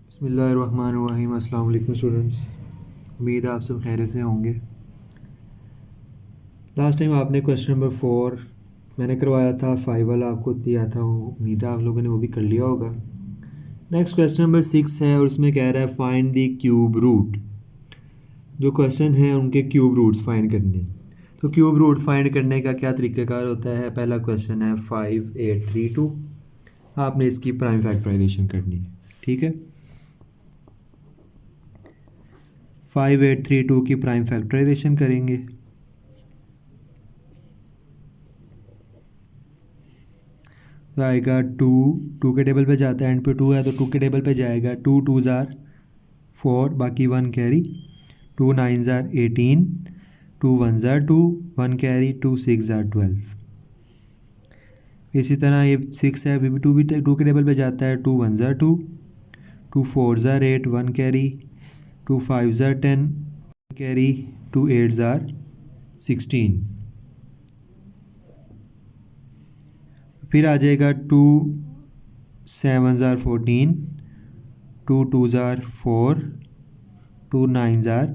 बिस्मिल्लाहिर्रहमानिर्रहीम। अस्सलाम वालेकुम स्टूडेंट्स, उम्मीद है आप सब खैरियत से होंगे। लास्ट टाइम आपने क्वेश्चन नंबर 4 मैंने करवाया था, 5 वाला आपको दिया था, उम्मीद है आप लोगों ने वो भी कर लिया होगा। नेक्स्ट क्वेश्चन नंबर 6 है और उसमें कह रहा है फाइंड द क्यूब रूट। जो क्वेश्चन है उनके क्यूब रूट्स फाइंड करने। तो क्यूब रूट फाइंड करने का क्या तरीक़ाकार होता है? पहला क्वेश्चन है 5832, आपने इसकी प्राइम फैक्टराइजेशन करनी है। ठीक है, 5832 की प्राइम फैक्टराइजेशन करेंगे तो आएगा 2 के टेबल पे जाता है, एंड पे 2 है तो 2 के टेबल पे जाएगा। 2 2 ज़ार 4, बाकी 1 कैरी, 2 9 ज़ार 18, 2 1 ज़ार 2, 1 कैरी, 2 6 ज़ार 12। इसी तरह ये 6 है, अभी भी 2 के टेबल पे जाता है। 2 1 ज़ार 2, 2 4 ज़ार 8, 1 कैरी, 2 5 ज़ार 10, 1 कैरी, 2 8 ज़ार 16। फिर आ जाएगा 2 7 ज़ार 14, 2 2 ज़ार 4, 2 9 ज़ार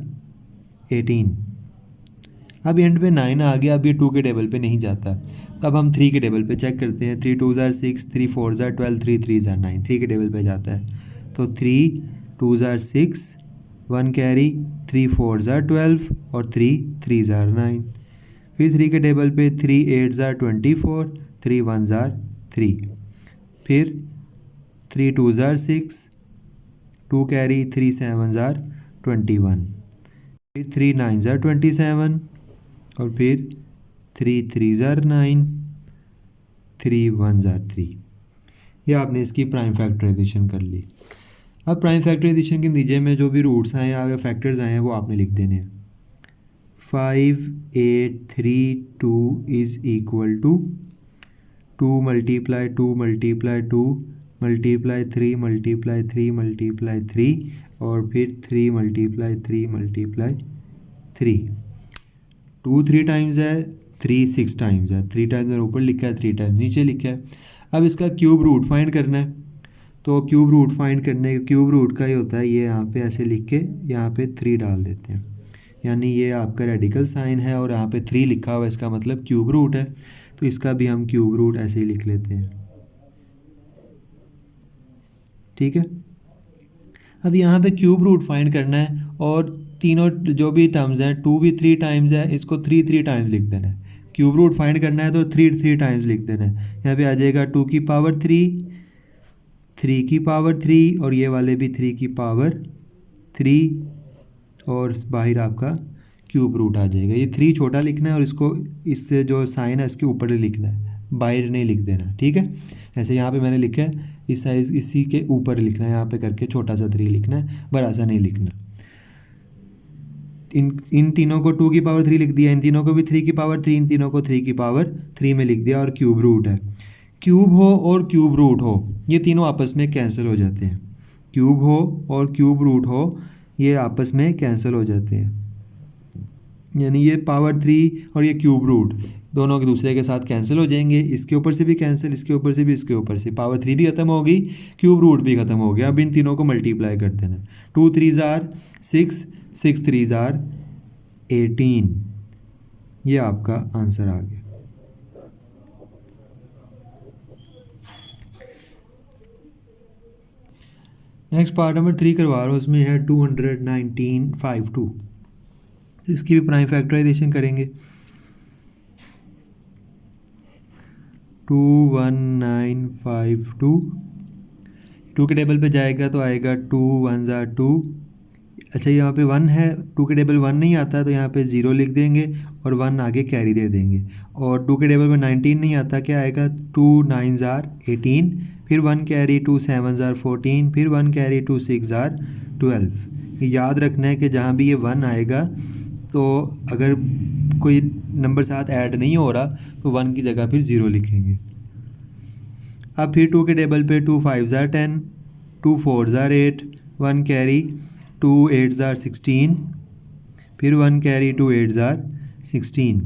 18। अब एंड पे 9 आ गया, अब ये 2 के टेबल पे नहीं जाता, तब हम 3 के टेबल पे चेक करते हैं। 3 2 ज़ार 6, 3 4 ज़ार 12, 3 3 ज़ार 9, 3 के टेबल पे जाता है। तो 3 2 ज़ार 6, 1 कैरी, 3 4 ज़ार 12 और 3 3 ज़ार 9। फिर 3 के टेबल पे 3 8 ज़ार 24, 3 1 ज़ार 3। फिर 3 2 ज़ार 6, 2 कैरी, 3 7 ज़ार 21। फिर 3 9 ज़ार 27 और फिर 3 3 ज़ार 9, 3 1 ज़ार 3। ये आपने इसकी प्राइम फैक्टराइजेशन कर ली। अब प्राइम फैक्टराइजेशन के नीचे में जो भी रूट्स आए या फैक्टर्स आए हैं वो आपने लिख देने हैं। 5832 is equal to 2 multiply 2 multiply 2 multiply 3 multiply 3 multiply 3 और फिर 3 मल्टीप्लाई 3 मल्टीप्लाई 3। 2 3 टाइम्स है, 3 6 टाइम्स है। 3 टाइम्स ऊपर लिखा है, 3 टाइम्स नीचे लिखा है। अब इसका क्यूब रूट फाइंड करना है। तो क्यूब रूट फाइंड करने, क्यूब रूट का ही होता है, ये यहाँ पे ऐसे लिख के यहाँ पे 3 डाल देते हैं, यानी ये आपका रेडिकल साइन है और यहाँ पे 3 लिखा हुआ है, इसका मतलब क्यूब रूट है। तो इसका भी हम क्यूब रूट ऐसे ही लिख लेते हैं। ठीक है, अब यहाँ पे क्यूब रूट फाइंड करना है और तीनों जो भी टर्म्स हैं, 2 भी 3 टाइम्स है, इसको 3 3 टाइम्स लिख देना है। क्यूब रूट फाइंड करना है तो 3 3 टाइम्स लिख देना है। यहाँ पे आ जाएगा 2 की पावर 3, 3 की पावर 3 और ये वाले भी 3 की पावर 3 और बाहर आपका क्यूब रूट आ जाएगा। ये 3 छोटा लिखना है और इसको इससे जो साइन है इसके ऊपर ही लिखना है, बाहर नहीं लिख देना। ठीक है, जैसे यहाँ पे मैंने लिखा है इस साइज, इसी के ऊपर लिखना है, यहाँ पे करके छोटा सा 3 लिखना है, बड़ा सा नहीं लिखना। इन तीनों को 2 की पावर 3 लिख दिया, इन तीनों को भी 3 की पावर 3, इन तीनों को 3 की पावर 3 में लिख दिया और क्यूब रूट है। क्यूब हो और क्यूब रूट हो, ये तीनों आपस में कैंसिल हो जाते हैं। क्यूब हो और क्यूब रूट हो, ये आपस में कैंसिल हो जाते हैं, यानी ये पावर 3 और ये क्यूब रूट दोनों के दूसरे के साथ कैंसिल हो जाएंगे। इसके ऊपर से भी कैंसिल, इसके ऊपर से भी, इसके ऊपर से। पावर 3 भी ख़त्म होगी, क्यूब रूट भी ख़त्म हो गया। अब इन तीनों को मल्टीप्लाई कर देना। 2 3 ज़ार 6, 6 3 ज़ार 18। ये आपका आंसर आ गया। नेक्स्ट पार्ट नंबर 3 करवा रहा हूँ, उसमें है 21952। इसकी भी प्राइम फैक्टराइजेशन करेंगे। 21952 2 के टेबल पे जाएगा तो आएगा 2 1 ज़ार 2। अच्छा, यहाँ पे 1 है, 2 के टेबल 1 नहीं आता तो यहाँ पे 0 लिख देंगे और 1 आगे कैरी दे देंगे। और 2 के टेबल पे 19 नहीं आता, क्या आएगा? 2 9 ज़ार 18, फिर 1 कैरी, 2 7 ज़ार 14, फिर 1 कैरी, 2 6 ज़ार 12। ये याद रखना है कि जहाँ भी ये 1 आएगा तो अगर कोई नंबर साथ ऐड नहीं हो रहा तो 1 की जगह फिर 0 लिखेंगे। अब फिर 2 के टेबल पे 2 5 ज़ार 10, 2 4 ज़ार 8, 1 कैरी, 2 8 ज़ार 16, फिर 1 कैरी, 2 8 ज़ार 16।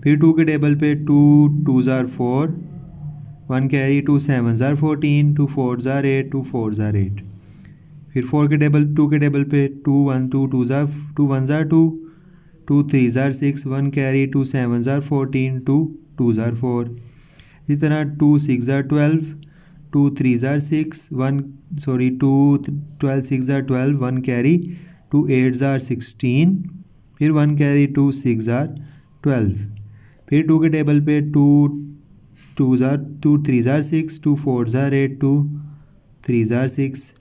फिर 2 के टेबल पे 2 2 ज़ार 4, 1 कैरी, 2 7 ज़ार 14, 2 4 ज़ार 8, 2 4 ज़ार 8। फिर 4 के टेबल 2 के टेबल पे 2 1 2 2 ज़ार 2 1 ज़ार 2 2 3 ज़ार 6 1 कैरी 2 7 ज़ार 14 2 2 ज़ार 4। इसी तरह 2 6 ज़ार 12 2 3 ज़ार 6 1 सॉरी 2 12 6 ज़ार 12 1 कैरी 2 8 ज़ार 16 फिर 1 कैरी 2 6 ज़ार 12। फिर 2 के टेबल पे 2 2 ज़ार 2 3 ज़ार 6 2 4 ज़ार 8 2 3 ज़ार 6।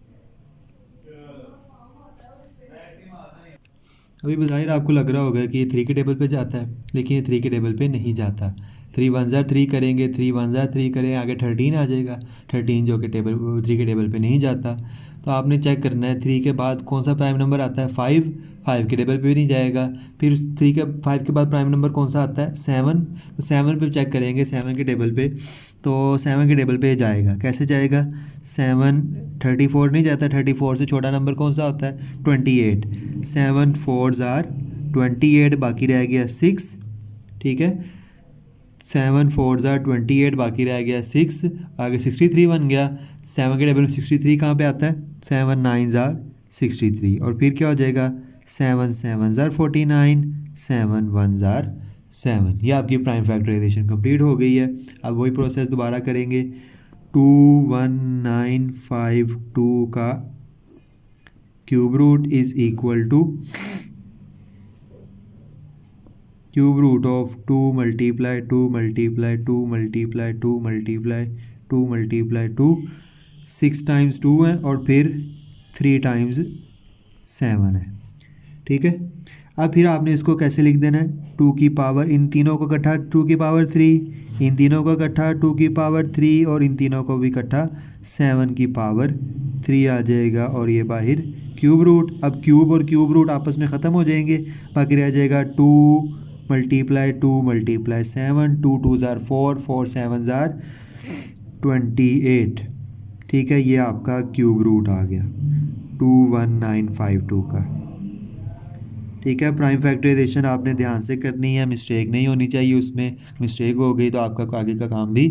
अभी बज़ाहिर आपको लग रहा होगा कि ये 3 के टेबल पे जाता है, लेकिन ये 3 के टेबल पे नहीं जाता। 3 1 ज़ार 3 करेंगे, 3 1 ज़ार 3 करें, आगे 13 आ जाएगा। 13 जो कि 3 के टेबल पे नहीं जाता। तो आपने चेक करना है 3 के बाद कौन सा प्राइम नंबर आता है। 5 के टेबल पे भी नहीं जाएगा। फिर 5 के बाद प्राइम नंबर कौन सा आता है, 7। तो 7 पे चेक करेंगे 7 के टेबल पे, तो 7 के टेबल पे जाएगा। कैसे जाएगा, 7 34 नहीं जाता। 34 से छोटा नंबर कौन सा होता है, 28। 7 4 ज़ार 28, बाकी रह गया 6। ठीक है, 7 4 ज़ार 28, बाकी रह गया 6, आगे 63 बन गया। 7 के टेबल में 63 कहाँ पे आता है, 7 9 ज़ार 63। और फिर क्या हो जाएगा, 7 7 ज़ार 49, 7 1 ज़ार 7। ये आपकी प्राइम फैक्टराइजेशन कंप्लीट हो गई है। अब वही प्रोसेस दोबारा करेंगे। 2 1 9 5 2 का cube root is equal to cube root of 2 multiply 2 multiply 2 multiply 2 multiply 2 multiply 2, 6 times 2 है और फिर 3 टाइम्स 7 है। ठीक है, अब फिर आपने इसको कैसे लिख देना है, 2 की पावर, इन तीनों को इकट्ठा 2 की पावर 3, इन तीनों को इकट्ठा 2 की पावर 3 और इन तीनों को भी इकट्ठा 7 की पावर 3 आ जाएगा। और ये बाहर क्यूब रूट। अब क्यूब और क्यूब रूट आपस में ख़त्म हो जाएंगे, बाकी रह जाएगा 2 मल्टीप्लाई 2 मल्टीप्लाई 7, 2 2 ज़ार 4, 4 7 ज़ार 28। ठीक है, ये आपका क्यूब रूट आ गया 21952 का। ठीक है, प्राइम फैक्टराइजेशन आपने ध्यान से करनी है, मिस्टेक नहीं होनी चाहिए उसमें। मिस्टेक हो गई तो आपका आगे का काम भी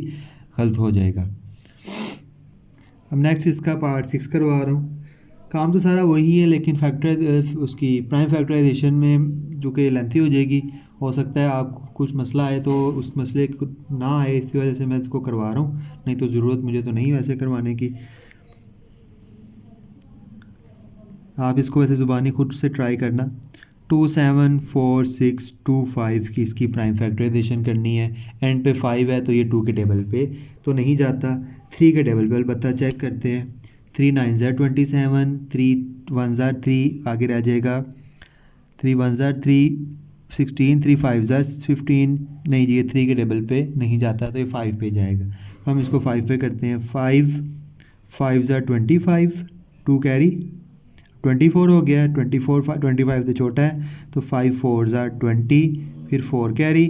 गलत हो जाएगा। अब नेक्स्ट इसका पार्ट 6 करवा रहा हूँ। काम तो सारा वही है, लेकिन उसकी प्राइम फैक्टराइजेशन में जो कि लेंथी हो जाएगी। हो सकता है आप कुछ मसला आए तो उस मसले को ना आए, इसी वजह से मैं इसको करवा रहा हूँ, नहीं तो ज़रूरत मुझे तो नहीं वैसे करवाने की। आप इसको वैसे ज़ुबानी खुद से ट्राई करना। 2 7 4 6 2 5 की इसकी प्राइम फैक्टराइजेशन करनी है। एंड पे 5 है तो ये 2 के टेबल पे तो नहीं जाता। 3 के टेबल पे अलबत्ता चेक करते हैं। 3 9 ज़ार 27, 3 1 ज़ार 3, आगे रह जाएगा 3 1 ज़ार 3 16, 3 5 ज़ार 15। नहीं जी, ये 3 के टेबल पे नहीं जाता तो ये 5 पे जाएगा। हम इसको 5 पे करते हैं। 5 5 ज़ार 25, 2 कैरी 24 हो गया। 24 25 तो छोटा है तो 5 4 ज़ार 20, फिर 4 कैरी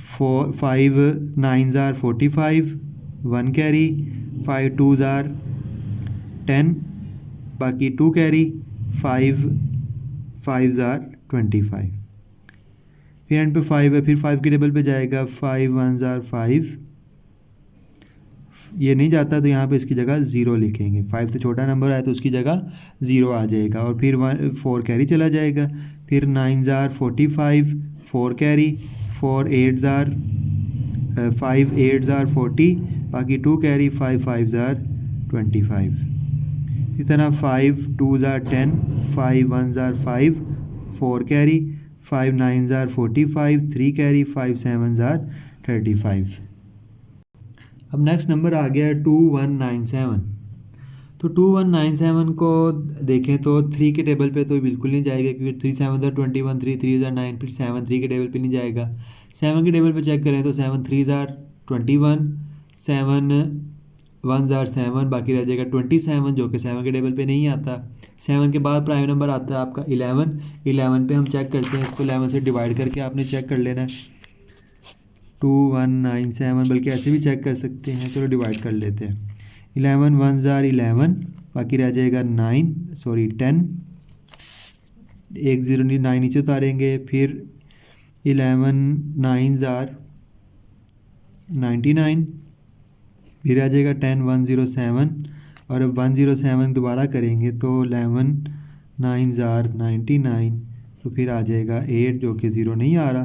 4 5 9 ज़ार 45, 1 कैरी 5 2 ज़ार 10, बाकी 2 कैरी 5 5 ज़ार 25। फिर एंड पे 5 है, फिर 5 के टेबल पे जाएगा। 5 1 ज़ार 5, ये नहीं जाता तो यहाँ पे इसकी जगह 0 लिखेंगे। 5 से छोटा नंबर आया तो उसकी जगह 0 आ जाएगा। और फिर 4 कैरी चला जाएगा। फिर 9 ज़ार 45, 4 कैरी 4 8 ज़ार 5 8 ज़ार 40, बाकी 2 कैरी 5 5 ज़ार 25। इसी तरह 5 2 ज़ार 10, 5 1 ज़ार 5, 4 कैरी 5 9 ज़ार 45, 3 कैरी 5 7 ज़ार 35। अब नेक्स्ट नंबर आ गया 2197। तो 2197 को देखें तो 3 के टेबल पे तो बिल्कुल नहीं जाएगा, क्योंकि 3 7 ज़ार 21, 3 3 ज़ार 9, फिर 7 3 के टेबल पे नहीं जाएगा। 7 के टेबल पे चेक करें तो 7 3 ज़ार 21, 7 1 ज़ार 7, बाकी रह जाएगा 27 जो कि 7 के टेबल पे नहीं आता। 7 के बाद प्राइम नंबर आता है आपका 11। 11 पे हम चेक करते हैं, इसको 11 से डिवाइड करके आपने चेक कर लेना है। 2197, बल्कि ऐसे भी चेक कर सकते हैं, चलो डिवाइड कर लेते हैं। 11 1 ज़ार 11, बाकी रह जाएगा 10, एक 0 9 नीचे उतारेंगे। फिर 11 9 ज़ार 99, फिर आ जाएगा 10 1 0 7, और अब 107 दोबारा करेंगे तो 11 9 ज़ार 99, तो फिर आ जाएगा 8 जो कि 0 नहीं आ रहा,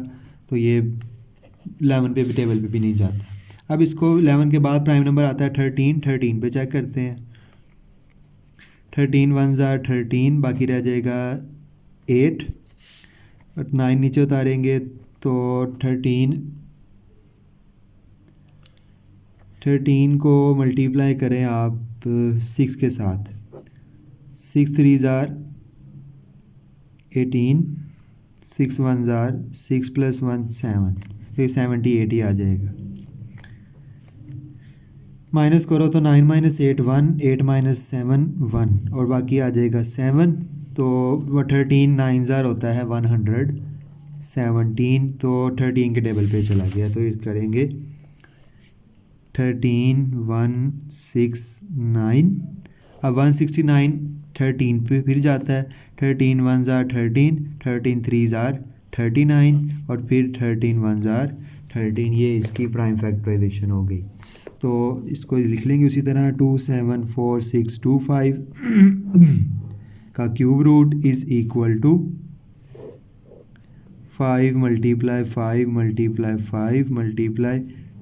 तो ये 11 पे भी टेबल पे भी नहीं जाता। अब इसको 11 के बाद प्राइम नंबर आता है 13, 13 पे चेक करते हैं। 13 1 ज़ार 13, बाकी रह जाएगा 8 और 9 नीचे उतारेंगे तो 13 को मल्टीप्लाई करें आप 6 के साथ। 6 3 ज़ार 18, 6 1 ज़ार 6 + 1 7, फिर 78 ही आ जाएगा। माइनस करो तो 9 - 8 1, 8 - 7 1, और बाकी आ जाएगा 7, तो वह 13 9 ज़ार होता है 117, तो 13 के टेबल पे चला गया, तो ये करेंगे 13 169। अब 169 13 पे फिर जाता है। 13 1 ज़ार 13, 13 3 ज़ार 39, और फिर 13 1 ज़ार 13, ये इसकी प्राइम फैक्टराइजेशन हो गई। तो इसको लिख लेंगे उसी तरह 274 625 का cube root is equal to 5 × 5 × 5 ×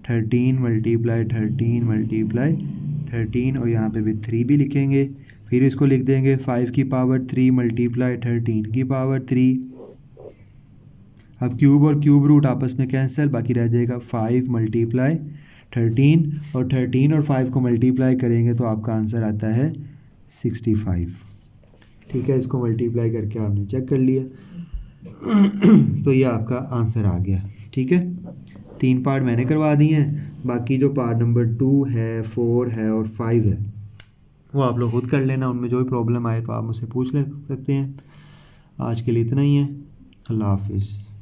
13 × 13 × 13, और यहाँ पे भी 3 भी लिखेंगे। फिर इसको लिख देंगे 5 की पावर 3 × 13 की पावर 3। अब क्यूब और क्यूब रूट आपस में कैंसिल, बाकी रह जाएगा 5 × 13, और 13 और 5 को मल्टीप्लाई करेंगे तो आपका आंसर आता है 65। ठीक है, इसको मल्टीप्लाई करके आपने चेक कर लिया तो ये आपका आंसर आ गया। ठीक है, 3 पार्ट मैंने करवा दिए हैं, बाकी जो पार्ट नंबर 2 है, 4 है और 5 है वो आप लोग खुद कर लेना। उनमें जो भी प्रॉब्लम आए तो आप मुझसे पूछ ले सकते हैं। आज के लिए इतना ही है। अल्लाह हाफिज़।